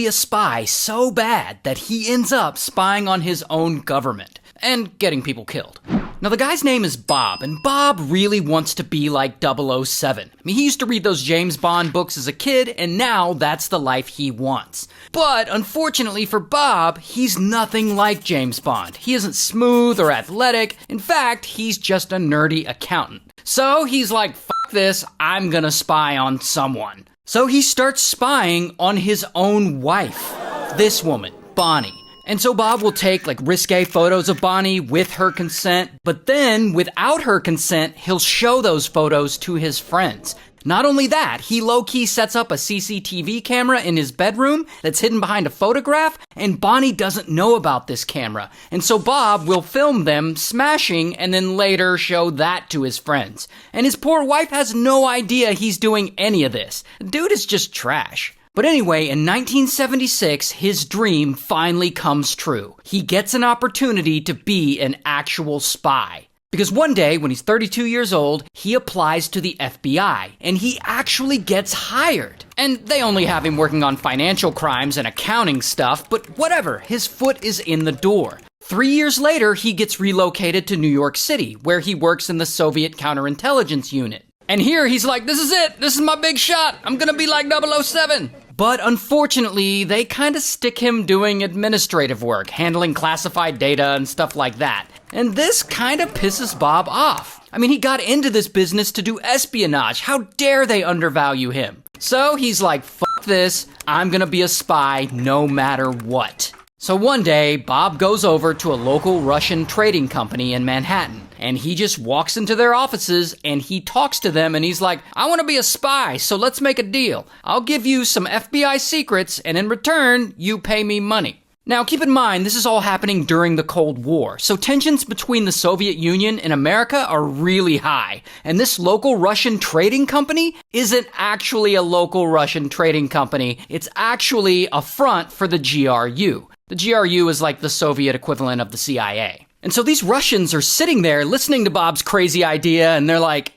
be a spy so bad that he ends up spying on his own government and getting people killed. Now, the guy's name is Bob, and Bob really wants to be like 007. I mean, he used to read those James Bond books as a kid, and now that's the life he wants. But unfortunately for Bob, he's nothing like James Bond. He isn't smooth or athletic. In fact, he's just a nerdy accountant. So he's like, fuck this, I'm gonna spy on someone. So he starts spying on his own wife, this woman, Bonnie. And so Bob will take risque photos of Bonnie with her consent, but then without her consent, he'll show those photos to his friends. Not only that, he low-key sets up a CCTV camera in his bedroom that's hidden behind a photograph, and Bonnie doesn't know about this camera. And so Bob will film them smashing and then later show that to his friends. And his poor wife has no idea he's doing any of this. Dude is just trash. But anyway, in 1976, his dream finally comes true. He gets an opportunity to be an actual spy. Because one day, when he's 32 years old, he applies to the FBI, and he actually gets hired. And they only have him working on financial crimes and accounting stuff, but whatever, his foot is in the door. 3 years later, he gets relocated to New York City, where he works in the Soviet counterintelligence unit. And here he's like, this is it, this is my big shot, I'm gonna be like 007. But unfortunately, they kind of stick him doing administrative work, handling classified data and stuff like that. And this kind of pisses Bob off. I mean, he got into this business to do espionage. How dare they undervalue him? So he's like, fuck this, I'm gonna be a spy no matter what. So one day, Bob goes over to a local Russian trading company in Manhattan, and he just walks into their offices and he talks to them and he's like, I want to be a spy, so let's make a deal. I'll give you some FBI secrets and in return, you pay me money. Now, keep in mind, this is all happening during the Cold War, so tensions between the Soviet Union and America are really high, and this local Russian trading company isn't actually a local Russian trading company, it's actually a front for the GRU. The GRU is like the Soviet equivalent of the CIA. And so these Russians are sitting there listening to Bob's crazy idea, and they're like,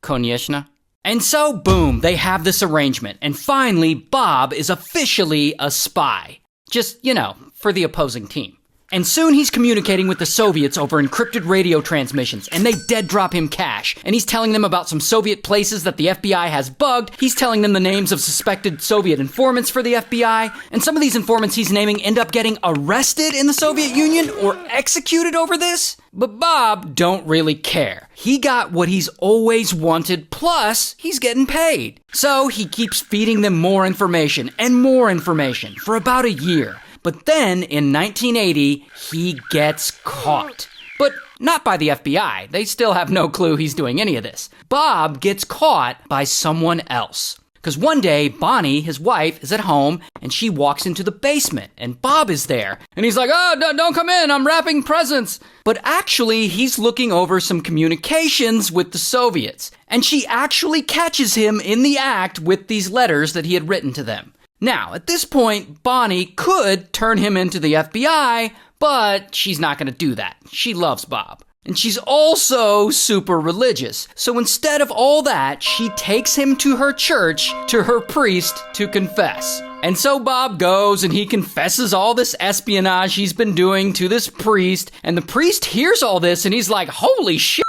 Konyeshna. And so, boom, they have this arrangement, and finally, Bob is officially a spy. Just, for the opposing team. And soon he's communicating with the Soviets over encrypted radio transmissions, and they dead drop him cash. And he's telling them about some Soviet places that the FBI has bugged. He's telling them the names of suspected Soviet informants for the FBI. And some of these informants he's naming end up getting arrested in the Soviet Union or executed over this. But Bob don't really care. He got what he's always wanted, plus he's getting paid. So he keeps feeding them more information and more information for about a year. But then, in 1980, he gets caught. But not by the FBI. They still have no clue he's doing any of this. Bob gets caught by someone else. Because one day, Bonnie, his wife, is at home, and she walks into the basement, and Bob is there. And he's like, don't come in, I'm wrapping presents. But actually, he's looking over some communications with the Soviets. And she actually catches him in the act with these letters that he had written to them. Now, at this point, Bonnie could turn him into the FBI, but she's not going to do that. She loves Bob. And she's also super religious. So instead of all that, she takes him to her church, to her priest, to confess. And so Bob goes and he confesses all this espionage he's been doing to this priest. And the priest hears all this and he's like, holy shit.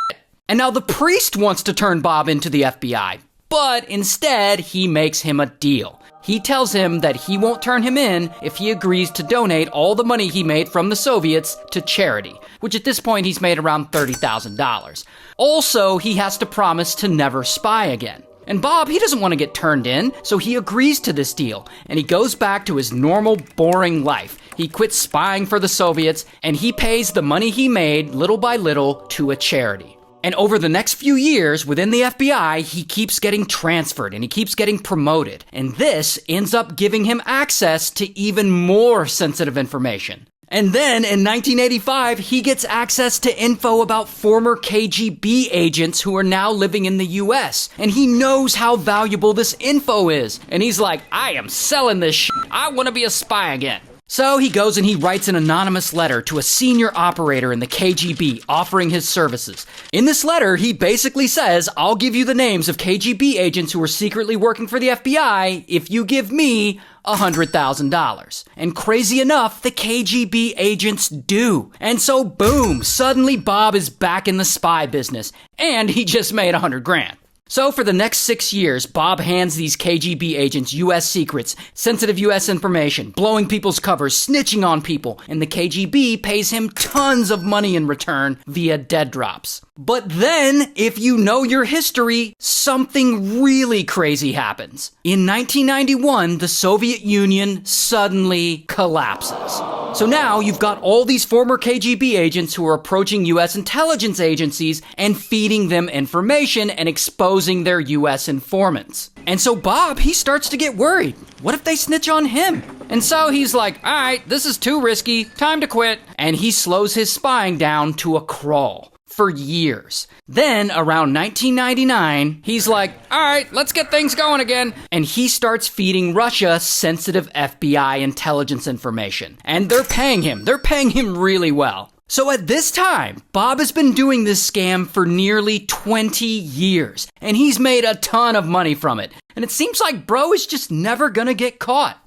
And now the priest wants to turn Bob into the FBI. But instead, he makes him a deal. He tells him that he won't turn him in if he agrees to donate all the money he made from the Soviets to charity, which at this point he's made around $30,000. Also, he has to promise to never spy again. And Bob, he doesn't want to get turned in, so he agrees to this deal, and he goes back to his normal, boring life. He quits spying for the Soviets, and he pays the money he made, little by little, to a charity. And over the next few years, within the FBI, he keeps getting transferred and he keeps getting promoted. And this ends up giving him access to even more sensitive information. And then in 1985, he gets access to info about former KGB agents who are now living in the US. And he knows how valuable this info is. And he's like, I am selling this shit. I want to be a spy again. So he goes and he writes an anonymous letter to a senior operator in the KGB offering his services. In this letter, he basically says, I'll give you the names of KGB agents who are secretly working for the FBI if you give me $100,000. And crazy enough, the KGB agents do. And so boom, suddenly Bob is back in the spy business, and he just made $100,000. So for the next 6 years, Bob hands these KGB agents U.S. secrets, sensitive U.S. information, blowing people's covers, snitching on people, and the KGB pays him tons of money in return via dead drops. But then, if you know your history, something really crazy happens. In 1991, the Soviet Union suddenly collapses. So now you've got all these former KGB agents who are approaching U.S. intelligence agencies and feeding them information and exposing their U.S. informants. And so Bob, he starts to get worried. What if they snitch on him? And so he's like, all right, this is too risky, time to quit. And he slows his spying down to a crawl. For years. Then, around 1999, he's like, all right, let's get things going again. And he starts feeding Russia sensitive FBI intelligence information. And they're paying him. They're paying him really well. So at this time, Bob has been doing this scam for nearly 20 years. And he's made a ton of money from it. And it seems like bro is just never gonna get caught.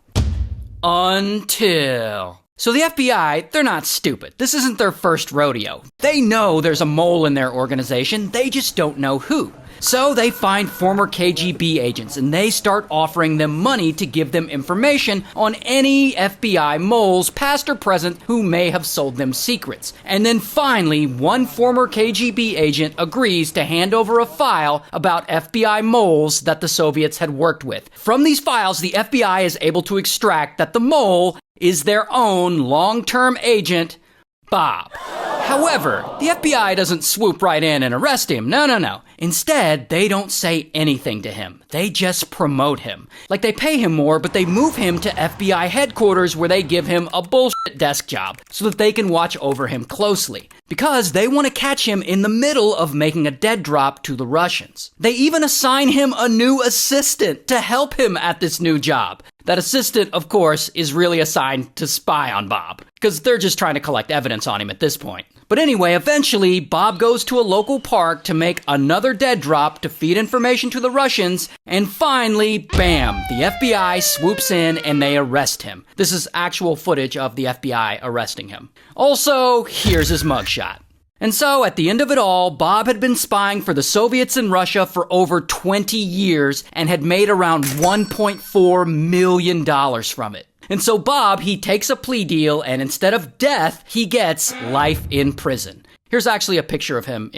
Until... So the FBI, they're not stupid. This isn't their first rodeo. They know there's a mole in their organization, they just don't know who. So they find former KGB agents and they start offering them money to give them information on any FBI moles, past or present, who may have sold them secrets. And then finally, one former KGB agent agrees to hand over a file about FBI moles that the Soviets had worked with. From these files, the FBI is able to extract that the mole is their own long-term agent, Bob. However, the FBI doesn't swoop right in and arrest him. No. Instead, they don't say anything to him. They just promote him. Like they pay him more, but they move him to FBI headquarters where they give him a bullshit desk job so that they can watch over him closely. Because they want to catch him in the middle of making a dead drop to the Russians. They even assign him a new assistant to help him at this new job. That assistant, of course, is really assigned to spy on Bob, because they're just trying to collect evidence on him at this point. But anyway, eventually, Bob goes to a local park to make another dead drop to feed information to the Russians, and finally, bam, the FBI swoops in and they arrest him. This is actual footage of the FBI arresting him. Also, here's his mugshot. And so, at the end of it all, Bob had been spying for the Soviets in Russia for over 20 years and had made around $1.4 million from it. And so Bob, he takes a plea deal, and instead of death, he gets life in prison. Here's actually a picture of him